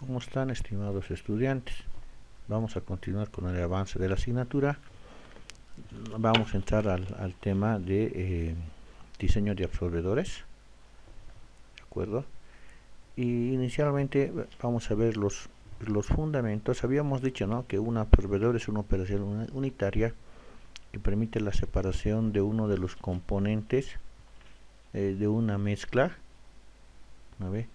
¿Cómo están, estimados estudiantes? Vamos a continuar con el avance de la asignatura. Vamos a entrar al tema de diseño de absorbedores, ¿de acuerdo? Y inicialmente vamos a ver los fundamentos. Habíamos dicho, ¿no?, que un absorbedor es una operación unitaria que permite la separación de uno de los componentes de una mezcla, ¿no ve?,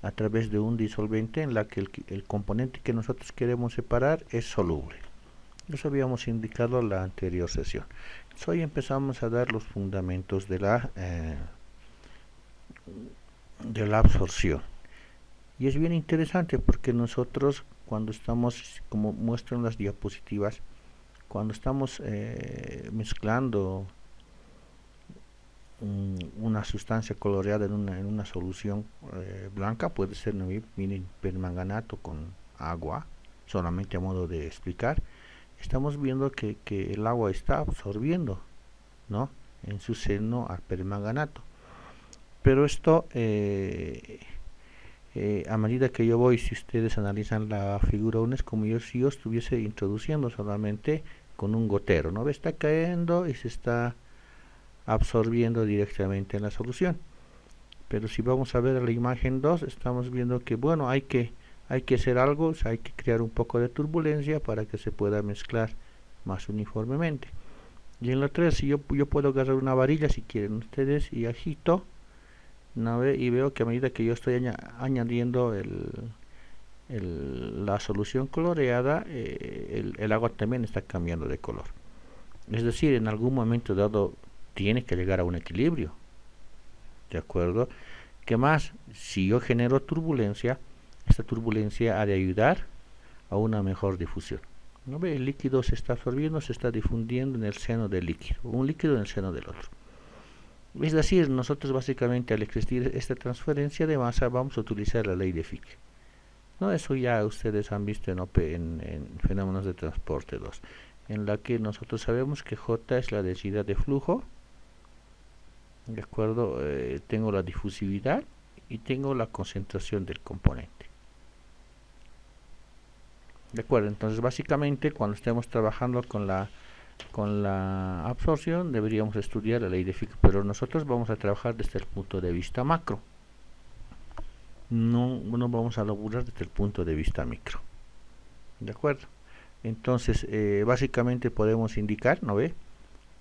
a través de un disolvente en la que el componente que nosotros queremos separar es soluble. Eso habíamos indicado en la anterior sesión. Entonces, hoy empezamos a dar los fundamentos de la absorción. Y es bien interesante porque nosotros, cuando estamos, como muestran las diapositivas, cuando estamos mezclando una sustancia coloreada en una solución blanca, puede ser, ¿no?, miren, permanganato con agua, solamente a modo de explicar, estamos viendo que el agua está absorbiendo, ¿no?, en su seno al permanganato. Pero esto, a medida que yo voy, si ustedes analizan la figura 1, es como si yo estuviese introduciendo solamente con un gotero, ¿no? Está cayendo y se está absorbiendo directamente en la solución. Pero si vamos a ver la imagen 2, estamos viendo que, bueno, hay que hacer algo, o sea, hay que crear un poco de turbulencia para que se pueda mezclar más uniformemente. Y en la 3, si yo puedo agarrar una varilla, si quieren ustedes, y agito, ¿no?, y veo que a medida que yo estoy añadiendo la solución coloreada, el agua también está cambiando de color. Es decir, en algún momento dado tiene que llegar a un equilibrio, ¿de acuerdo? ¿Qué más? Si yo genero turbulencia, esta turbulencia ha de ayudar a una mejor difusión. ¿No ve? El líquido se está absorbiendo, se está difundiendo en el seno del líquido, un líquido en el seno del otro. Es decir, nosotros básicamente, al existir esta transferencia de masa, vamos a utilizar la ley de Fick, ¿no? Eso ya ustedes han visto en fenómenos de transporte 2, en la que nosotros sabemos que J es la densidad de flujo, ¿de acuerdo? Tengo la difusividad y tengo la concentración del componente, ¿de acuerdo? Entonces, básicamente, cuando estemos trabajando con la absorción, deberíamos estudiar la ley de Fick, pero nosotros vamos a trabajar desde el punto de vista macro. No vamos a laburar desde el punto de vista micro, ¿de acuerdo? Entonces, básicamente podemos indicar, ¿no ve?,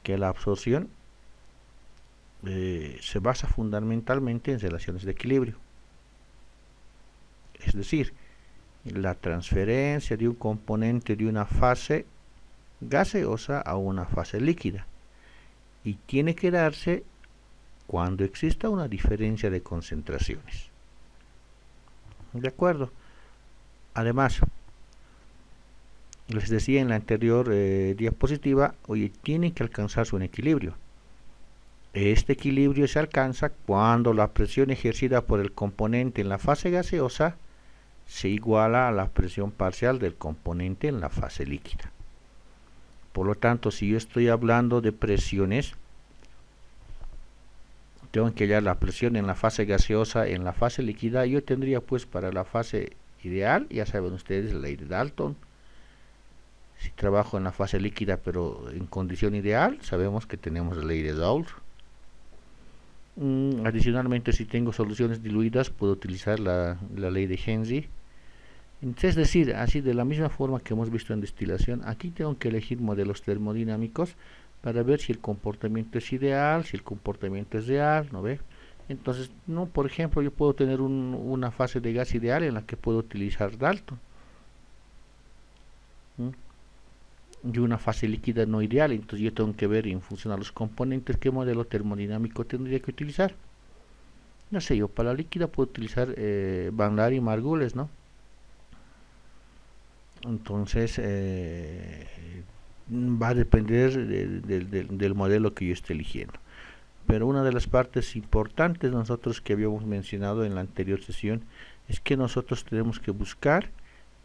que la absorción se basa fundamentalmente en relaciones de equilibrio. Es decir, la transferencia de un componente de una fase gaseosa a una fase líquida, y tiene que darse cuando exista una diferencia de concentraciones, ¿de acuerdo? Además, les decía en la anterior diapositiva, oye, tiene que alcanzarse un equilibrio. Este equilibrio se alcanza cuando la presión ejercida por el componente en la fase gaseosa se iguala a la presión parcial del componente en la fase líquida. Por lo tanto, si yo estoy hablando de presiones, tengo que hallar la presión en la fase gaseosa, en la fase líquida. Yo tendría, pues, para la fase ideal, ya saben ustedes, la ley de Dalton. Si trabajo en la fase líquida pero en condición ideal, sabemos que tenemos la ley de Joule. Adicionalmente, si tengo soluciones diluidas, puedo utilizar la ley de Henry. Es decir, así, de la misma forma que hemos visto en destilación, aquí tengo que elegir modelos termodinámicos para ver si el comportamiento es ideal, si el comportamiento es real, ¿no ve? Entonces, no, por ejemplo, yo puedo tener una fase de gas ideal en la que puedo utilizar Dalton, y una fase líquida no ideal. Entonces yo tengo que ver, en función a los componentes, qué modelo termodinámico tendría que utilizar. No sé, yo para la líquida puedo utilizar Van Laar y Margules, ¿no? Entonces va a depender del modelo que yo esté eligiendo. Pero una de las partes importantes nosotros que habíamos mencionado en la anterior sesión es que nosotros tenemos que buscar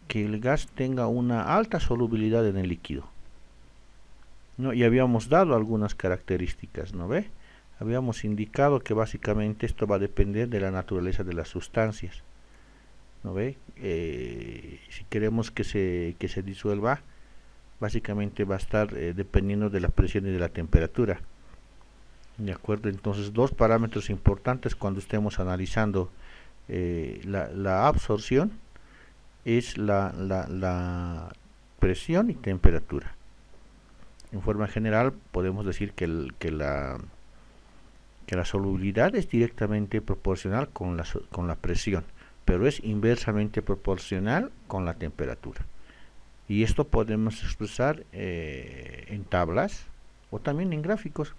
que el gas tenga una alta solubilidad en el líquido, ¿no? Y habíamos dado algunas características, ¿no ve? Habíamos indicado que básicamente esto va a depender de la naturaleza de las sustancias. ¿no ve? Si queremos que se disuelva, básicamente va a estar dependiendo de la presión y de la temperatura. De acuerdo, entonces dos parámetros importantes cuando estemos analizando la absorción es la presión y temperatura. En forma general podemos decir que la solubilidad es directamente proporcional con la presión, pero es inversamente proporcional con la temperatura. Y esto podemos expresar en tablas o también en gráficos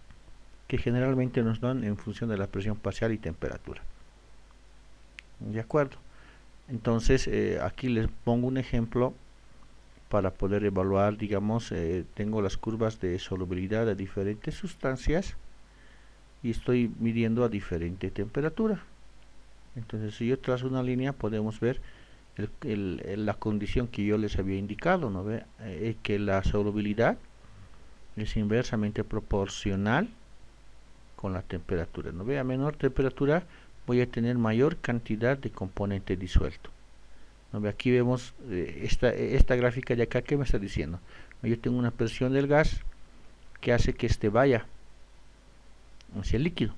que generalmente nos dan en función de la presión parcial y temperatura. ¿De acuerdo? Entonces aquí les pongo un ejemplo para poder evaluar, digamos, tengo las curvas de solubilidad de diferentes sustancias y estoy midiendo a diferente temperatura. Entonces si yo trazo una línea podemos ver la condición que yo les había indicado, ¿no ve? Que la solubilidad es inversamente proporcional con la temperatura, ¿no ve? A menor temperatura voy a tener mayor cantidad de componente disuelto, ¿no ve? Aquí vemos esta gráfica de acá, ¿qué me está diciendo? Yo tengo una presión del gas que hace que este vaya hacia el líquido.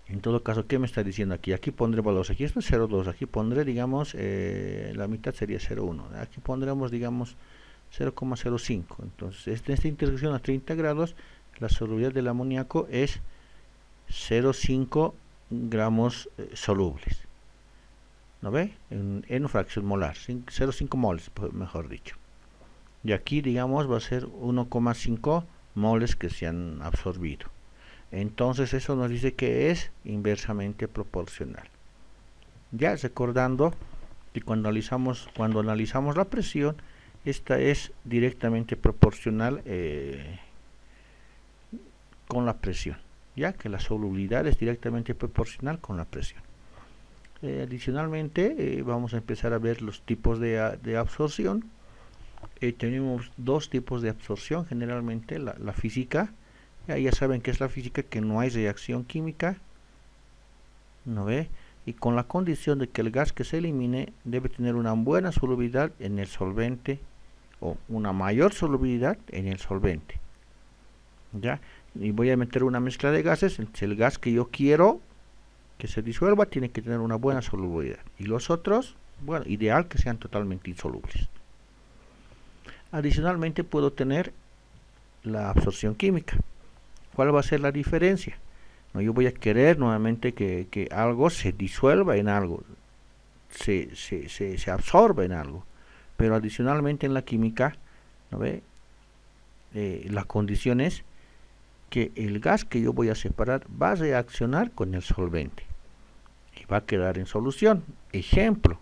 En todo caso, ¿qué me está diciendo aquí? Aquí pondré valores, aquí esto es 0,2, aquí pondré, digamos, la mitad sería 0,1, aquí pondremos, digamos, 0,05. Entonces, en esta intersección a 30 grados, la solubilidad del amoníaco es 0,5 gramos solubles, ¿no ve? En fracción molar, 0,5 moles, mejor dicho. Y aquí, digamos, va a ser 1,5 moles que se han absorbido. Entonces eso nos dice que es inversamente proporcional. Ya recordando que cuando analizamos la presión, esta es directamente proporcional con la presión, ya que la solubilidad es directamente proporcional con la presión. Adicionalmente vamos a empezar a ver los tipos de absorción. Tenemos dos tipos de absorción generalmente, la física. Ya saben que es la física, que no hay reacción química, ¿no ve? Y con la condición de que el gas que se elimine debe tener una buena solubilidad en el solvente o una mayor solubilidad en el solvente, ¿ya? Y voy a meter una mezcla de gases, el gas que yo quiero que se disuelva tiene que tener una buena solubilidad y los otros, bueno, ideal que sean totalmente insolubles. Adicionalmente puedo tener la absorción química. ¿Cuál va a ser la diferencia? No, yo voy a querer nuevamente que algo se disuelva en algo, se absorba en algo, pero adicionalmente en la química, ¿no ve? La condición es que el gas que yo voy a separar va a reaccionar con el solvente y va a quedar en solución. Ejemplo,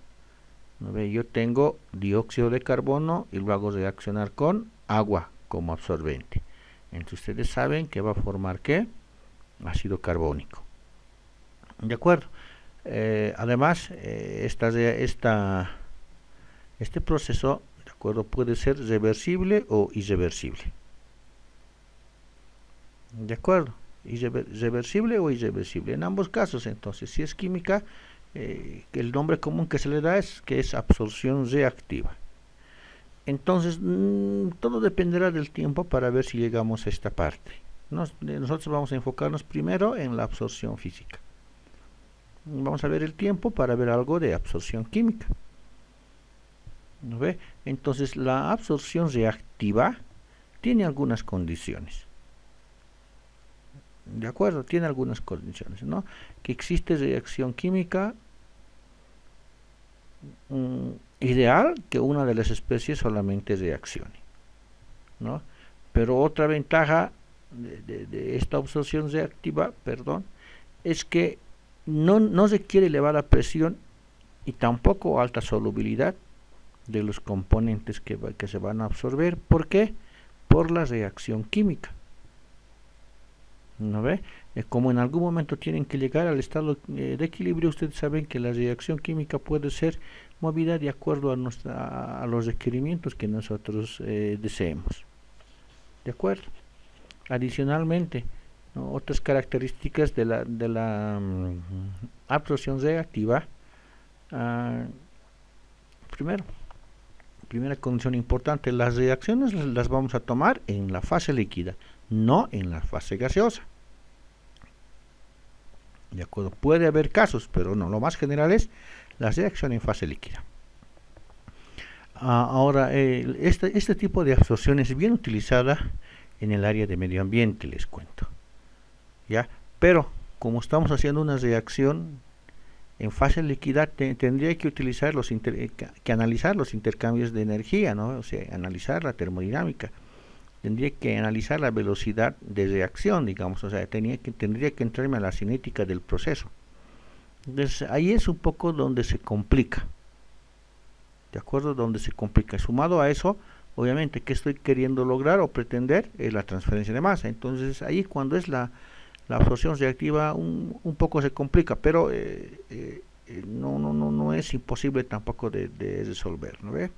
¿no ve? Yo tengo dióxido de carbono y lo hago reaccionar con agua como absorbente. Entonces ustedes saben que va a formar ¿qué? Ácido carbónico. ¿De acuerdo? Además, este proceso, ¿de acuerdo? Puede ser reversible o irreversible. ¿De acuerdo? Reversible o irreversible. En ambos casos, entonces, si es química, el nombre común que se le da es que es absorción reactiva. Entonces, todo dependerá del tiempo para ver si llegamos a esta parte. Nosotros vamos a enfocarnos primero en la absorción física. Vamos a ver el tiempo para ver algo de absorción química. ¿No ve? Entonces, la absorción reactiva tiene algunas condiciones. ¿De acuerdo? Tiene algunas condiciones, ¿no? Que existe reacción química ideal que una de las especies solamente reaccione, ¿no? Pero otra ventaja de esta absorción reactiva, es que no requiere elevada presión y tampoco alta solubilidad de los componentes que se van a absorber. ¿Por qué? Por la reacción química, ¿no ve? Como en algún momento tienen que llegar al estado de equilibrio, ustedes saben que la reacción química puede ser movida de acuerdo a los requerimientos que nosotros deseemos. ¿De acuerdo? Adicionalmente, ¿no? Otras características de la absorción reactiva Ah, primero, primera condición importante, las reacciones las vamos a tomar en la fase líquida, no en la fase gaseosa. ¿De acuerdo? Puede haber casos, pero no, lo más general es la reacción en fase líquida. Ahora, este tipo de absorción es bien utilizada en el área de medio ambiente, les cuento. ¿Ya? Pero, como estamos haciendo una reacción en fase líquida, tendría que utilizar que analizar los intercambios de energía, ¿no? O sea, analizar la termodinámica. Tendría que analizar la velocidad de reacción, digamos, o sea, tendría que entrarme a la cinética del proceso. Entonces, ahí es un poco donde se complica. ¿De acuerdo? Donde se complica. Sumado a eso, obviamente, ¿qué estoy queriendo lograr o pretender? Es la transferencia de masa. Entonces, ahí cuando es la absorción reactiva, un poco se complica, pero no es imposible tampoco de resolver, ¿no ve?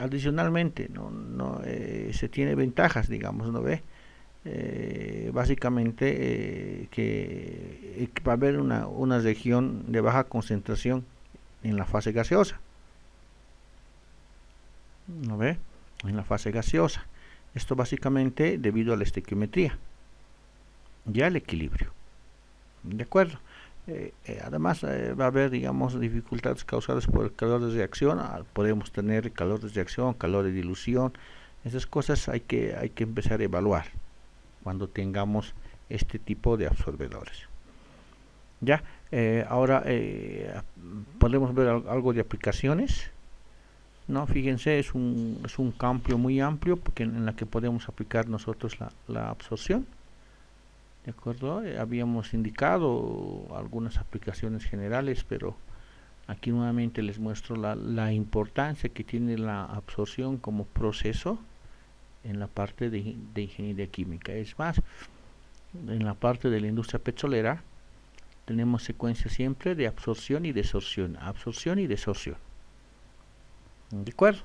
Adicionalmente, se tiene ventajas, digamos, ¿no ve? Básicamente que va a haber una región de baja concentración en la fase gaseosa, ¿no ve? En la fase gaseosa. Esto básicamente debido a la estequiometría, ya el equilibrio. ¿De acuerdo? Además va a haber, digamos, dificultades causadas por el calor de reacción. Podemos tener calor de reacción, calor de dilución. Esas cosas hay que empezar a evaluar cuando tengamos este tipo de absorbedores. Ya, ahora podemos ver algo de aplicaciones. No, fíjense, es un campo muy amplio porque en la que podemos aplicar nosotros la absorción. ¿De acuerdo? Habíamos indicado algunas aplicaciones generales, pero aquí nuevamente les muestro la importancia que tiene la absorción como proceso en la parte de ingeniería química. Es más, en la parte de la industria petrolera tenemos secuencias siempre de absorción y desorción, absorción y desorción. ¿De acuerdo?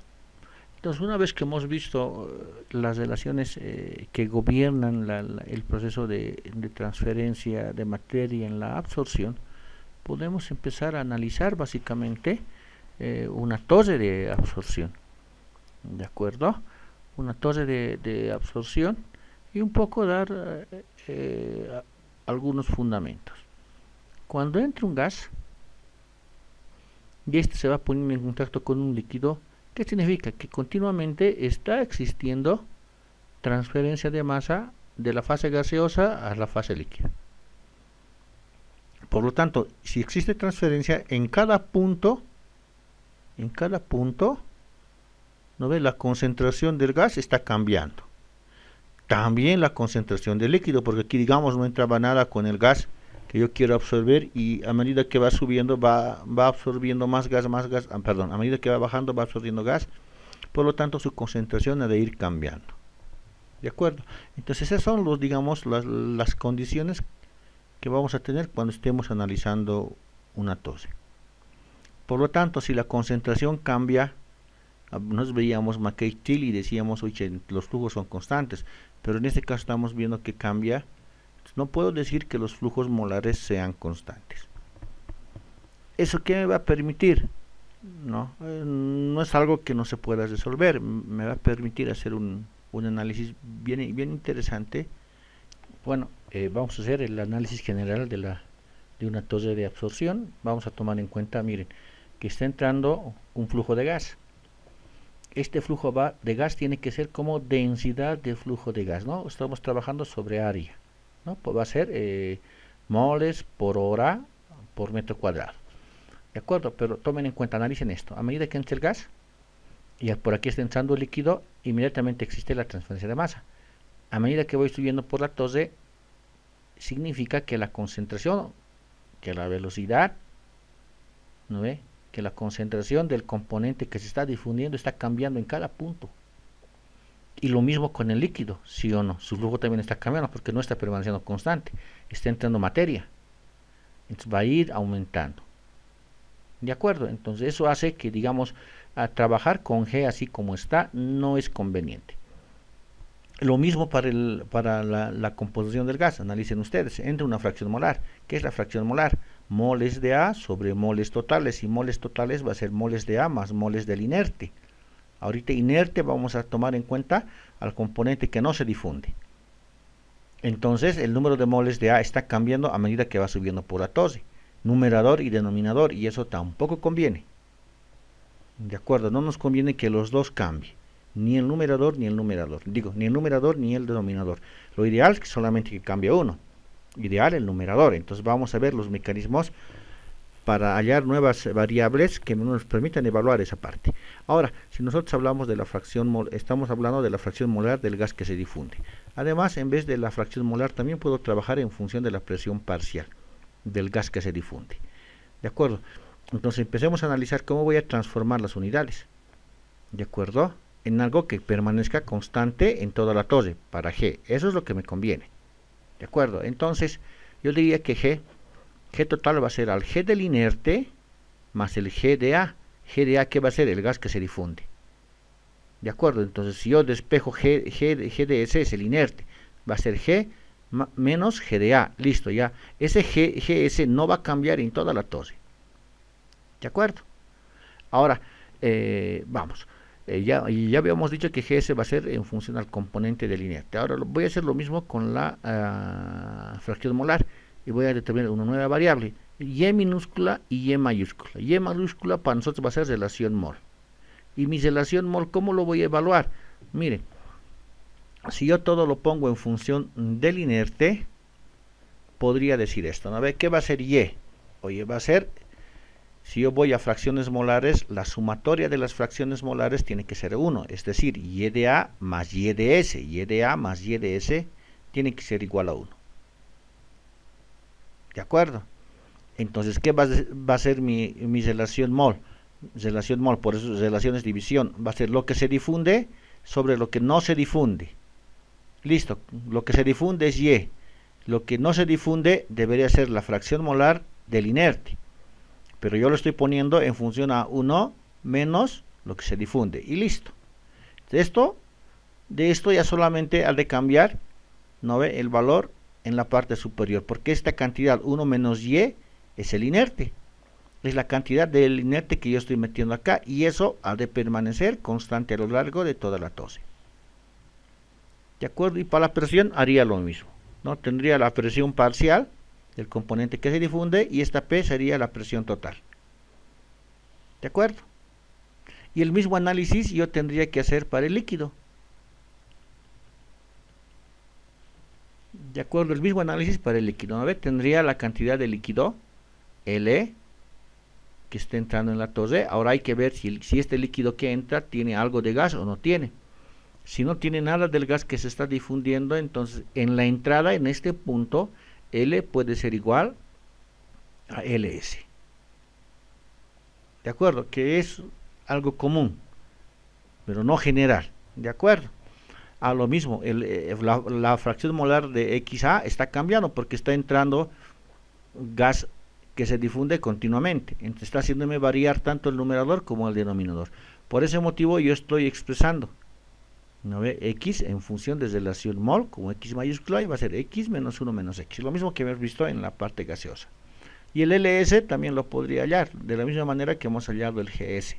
Entonces, una vez que hemos visto las relaciones que gobiernan el proceso de transferencia de materia en la absorción, podemos empezar a analizar básicamente una torre de absorción. ¿De acuerdo? Una torre de absorción y un poco dar algunos fundamentos. Cuando entra un gas y este se va poniendo en contacto con un líquido, ¿qué significa? Que continuamente está existiendo transferencia de masa de la fase gaseosa a la fase líquida. Por lo tanto, si existe transferencia en cada punto, ¿no ve? La concentración del gas está cambiando. También la concentración del líquido, porque aquí, digamos, no entraba nada con el gas que yo quiero absorber y a medida que va subiendo va absorbiendo más gas, a medida que va bajando va absorbiendo gas, por lo tanto su concentración ha de ir cambiando. ¿De acuerdo? Entonces esas son las condiciones que vamos a tener cuando estemos analizando una tose. Por lo tanto, si la concentración cambia, nos veíamos McKay-Thiele y decíamos, oye, los flujos son constantes, pero en este caso estamos viendo que cambia. No puedo decir que los flujos molares sean constantes. ¿Eso qué me va a permitir? No es algo que no se pueda resolver. Me va a permitir hacer un análisis bien interesante. Bueno, vamos a hacer el análisis general de una torre de absorción. Vamos a tomar en cuenta, miren, que está entrando un flujo de gas. Este flujo de gas tiene que ser como densidad de flujo de gas, ¿no? Estamos trabajando sobre área, ¿no? Pues va a ser moles por hora por metro cuadrado. ¿De acuerdo? Pero tomen en cuenta, analicen esto. A medida que entra el gas y por aquí está entrando el líquido, inmediatamente existe la transferencia de masa. A medida que voy subiendo por la torre, significa que la concentración, que la velocidad, ¿no ve? Que la concentración del componente que se está difundiendo está cambiando en cada punto. Y lo mismo con el líquido, sí o no, su flujo también está cambiando porque no está permaneciendo constante, está entrando materia, entonces va a ir aumentando. ¿De acuerdo? Entonces eso hace que, digamos, a trabajar con G así como está no es conveniente. Lo mismo para la composición del gas. Analicen ustedes, entra una fracción molar. ¿Qué es la fracción molar? moles de A sobre moles totales, y moles totales va a ser moles de A más moles del inerte. Ahorita inerte vamos a tomar en cuenta al componente que no se difunde. Entonces el número de moles de A está cambiando a medida que va subiendo por la TOSE, numerador y denominador, y eso tampoco conviene. De acuerdo, no nos conviene que los dos cambien, ni el numerador ni el numerador, ni el numerador ni el denominador. Lo ideal es que solamente que cambie uno, ideal el numerador. Entonces vamos a ver los mecanismos para hallar nuevas variables que nos permitan evaluar esa parte. Ahora, si nosotros hablamos de la fracción estamos hablando de la fracción molar del gas que se difunde. Además, en vez de la fracción molar, también puedo trabajar en función de la presión parcial del gas que se difunde. ¿De acuerdo? Entonces empecemos a analizar cómo voy a transformar las unidades. ¿De acuerdo? En algo que permanezca constante en toda la TOSE, para G. Eso es lo que me conviene. ¿De acuerdo? Entonces, yo diría que G total va a ser al G del inerte más el G de A. G de A, ¿qué va a ser? El gas que se difunde. ¿De acuerdo? Entonces, si yo despejo G de S es el inerte, va a ser G menos G de A. Listo, ya. Ese GS no va a cambiar en toda la TOSE. ¿De acuerdo? Ahora, vamos. Ya habíamos dicho que GS va a ser en función al componente del inerte. Ahora voy a hacer lo mismo con la fracción molar. Y voy a determinar una nueva variable, Y minúscula y Y mayúscula. Y mayúscula para nosotros va a ser relación mol. Y mi relación mol, ¿cómo lo voy a evaluar? Miren, si yo todo lo pongo en función del inerte, podría decir esto, ¿no? ¿Qué va a ser Y? Oye, va a ser, si yo voy a fracciones molares, la sumatoria de las fracciones molares tiene que ser 1, es decir, Y de A más Y de S. Y de A más Y de S tiene que ser igual a 1. ¿De acuerdo? Entonces, ¿qué va a ser mi relación mol? Relación mol, por eso relaciones división, va a ser lo que se difunde sobre lo que no se difunde. Listo, lo que se difunde es Y. Lo que no se difunde debería ser la fracción molar del inerte. Pero yo lo estoy poniendo en función a 1 menos lo que se difunde. Y listo. De esto ya solamente ha de cambiar, ¿no ve? El valor en la parte superior, porque esta cantidad 1 menos Y es el inerte, es la cantidad del inerte que yo estoy metiendo acá, y eso ha de permanecer constante a lo largo de toda la TOSE. ¿De acuerdo? Y para la presión haría lo mismo, ¿no? Tendría la presión parcial del componente que se difunde, y esta P sería la presión total. ¿De acuerdo? Y el mismo análisis yo tendría que hacer para el líquido. De acuerdo, el mismo análisis para el líquido. A ver, tendría la cantidad de líquido L que está entrando en la TOSE. Ahora hay que ver si este líquido que entra tiene algo de gas o no tiene. Si no tiene nada del gas que se está difundiendo, entonces en la entrada, en este punto, L puede ser igual a LS. ¿De acuerdo? Que es algo común, pero no general. ¿De acuerdo? A lo mismo, la fracción molar de XA está cambiando porque está entrando gas que se difunde continuamente. Entonces está haciéndome variar tanto el numerador como el denominador. Por ese motivo yo estoy expresando, ¿no ve? X en función de relación mol, como X mayúscula, y va a ser X menos 1 menos X. Lo mismo que hemos visto en la parte gaseosa. Y el LS también lo podría hallar, de la misma manera que hemos hallado el GS.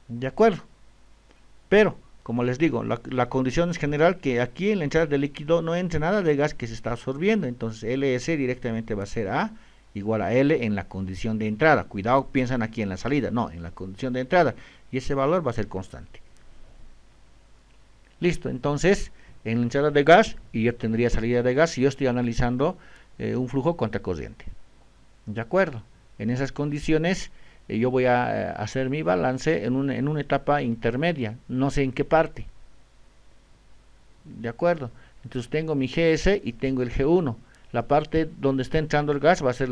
¿De acuerdo? Pero como les digo, la condición es general que aquí en la entrada del líquido no entre nada de gas que se está absorbiendo. Entonces LS directamente va a ser A igual a L en la condición de entrada. Cuidado, piensan aquí en la salida. No, en la condición de entrada. Y ese valor va a ser constante. Listo, entonces en la entrada de gas, y yo tendría salida de gas si yo estoy analizando un flujo contracorriente. ¿De acuerdo? En esas condiciones yo voy a hacer mi balance en una etapa intermedia, no sé en qué parte. ¿De acuerdo? Entonces tengo mi GS y tengo el G1. La parte donde está entrando el gas va a ser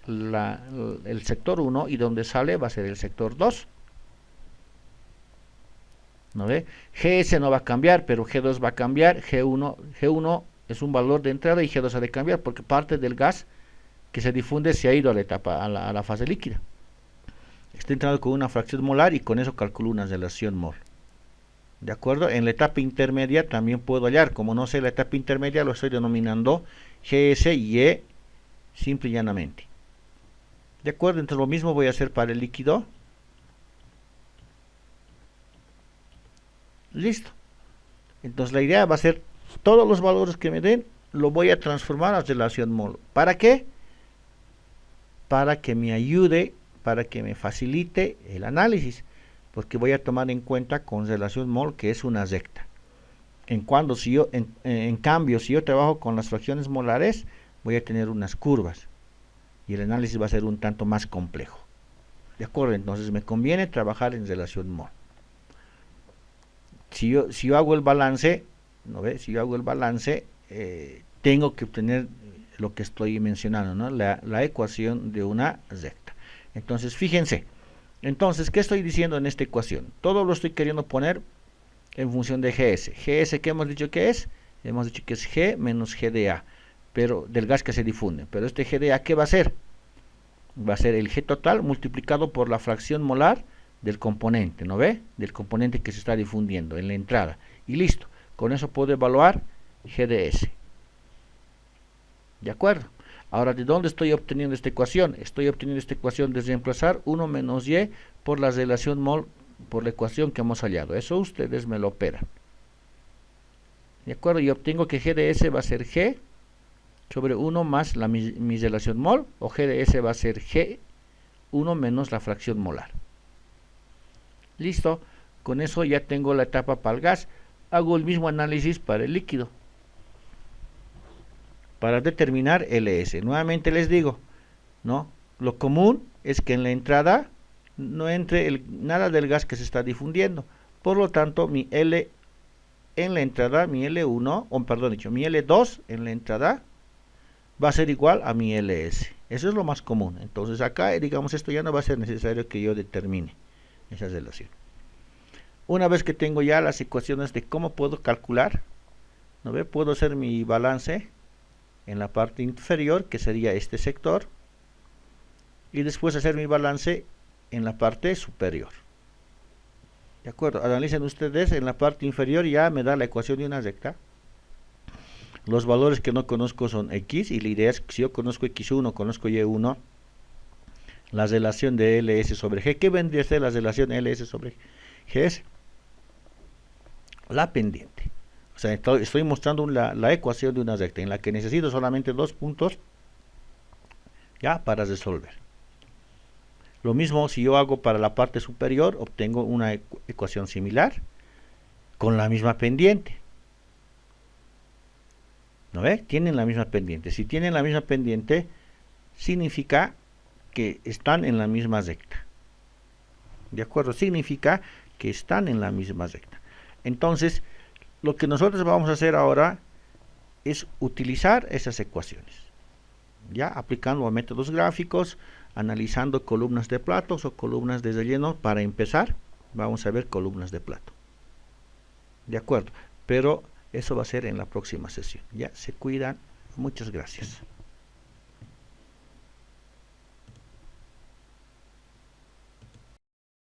el sector 1 y donde sale va a ser el sector 2. ¿No ve? GS no va a cambiar, pero G2 va a cambiar. G1 es un valor de entrada y G2 ha de cambiar porque parte del gas que se difunde se ha ido a la etapa, a la fase líquida. Está entrando con una fracción molar y con eso calculo una relación mol. ¿De acuerdo? En la etapa intermedia también puedo hallar, como no sé la etapa intermedia, lo estoy denominando GS y E simple y llanamente. ¿De acuerdo? Entonces lo mismo voy a hacer para el líquido. Listo. Entonces la idea va a ser, todos los valores que me den, lo voy a transformar a relación mol. ¿Para qué? Para que me ayude, para que me facilite el análisis, porque voy a tomar en cuenta con relación mol que es una recta. En cambio, si yo trabajo con las fracciones molares, voy a tener unas curvas y el análisis va a ser un tanto más complejo. ¿De acuerdo? Entonces me conviene trabajar en relación mol. Si yo hago el balance, ¿no ve? Si yo hago el balance, tengo que obtener lo que estoy mencionando, ¿no? La ecuación de una recta. Entonces, fíjense. Entonces, ¿qué estoy diciendo en esta ecuación? Todo lo estoy queriendo poner en función de GS. GS, ¿qué hemos dicho que es? Hemos dicho que es G menos GdA, pero del gas que se difunde. Pero este GdA, ¿qué va a ser? Va a ser el G total multiplicado por la fracción molar del componente, ¿no ve? Del componente que se está difundiendo en la entrada. Y listo. Con eso puedo evaluar GdS. ¿De acuerdo? Ahora, ¿de dónde estoy obteniendo esta ecuación? Estoy obteniendo esta ecuación de reemplazar 1 menos Y por la relación mol, por la ecuación que hemos hallado. Eso ustedes me lo operan. ¿De acuerdo? Y obtengo que GdS va a ser G sobre 1 más mi relación mol, o GdS va a ser G1 menos la fracción molar. Listo. Con eso ya tengo la etapa para el gas. Hago el mismo análisis para el líquido, para determinar LS. Nuevamente les digo, ¿no? Lo común es que en la entrada no entre nada del gas que se está difundiendo. Por lo tanto, mi L en la entrada, mi L1, o perdón dicho, mi L2 en la entrada va a ser igual a mi LS. Eso es lo más común. Entonces acá, digamos, esto ya no va a ser necesario que yo determine esa relación. Una vez que tengo ya las ecuaciones de cómo puedo calcular, ¿no ve? Puedo hacer mi balance en la parte inferior, que sería este sector, y después hacer mi balance en la parte superior. ¿De acuerdo? Analicen ustedes, en la parte inferior ya me da la ecuación de una recta. Los valores que no conozco son X, y la idea es que si yo conozco X1, conozco Y1, la relación de LS sobre G, ¿qué vendría a ser la relación LS sobre G? La pendiente. O sea, estoy mostrando la ecuación de una recta en la que necesito solamente 2 puntos ya para resolver. Lo mismo si yo hago para la parte superior, obtengo una ecuación similar con la misma pendiente. ¿No ve? Tienen la misma pendiente. Si tienen la misma pendiente, significa que están en la misma recta. ¿De acuerdo? Significa que están en la misma recta. Entonces, lo que nosotros vamos a hacer ahora es utilizar esas ecuaciones, ya aplicando a métodos gráficos, analizando columnas de platos o columnas de relleno. Para empezar, vamos a ver columnas de plato. De acuerdo, pero eso va a ser en la próxima sesión. Ya se cuidan. Muchas gracias.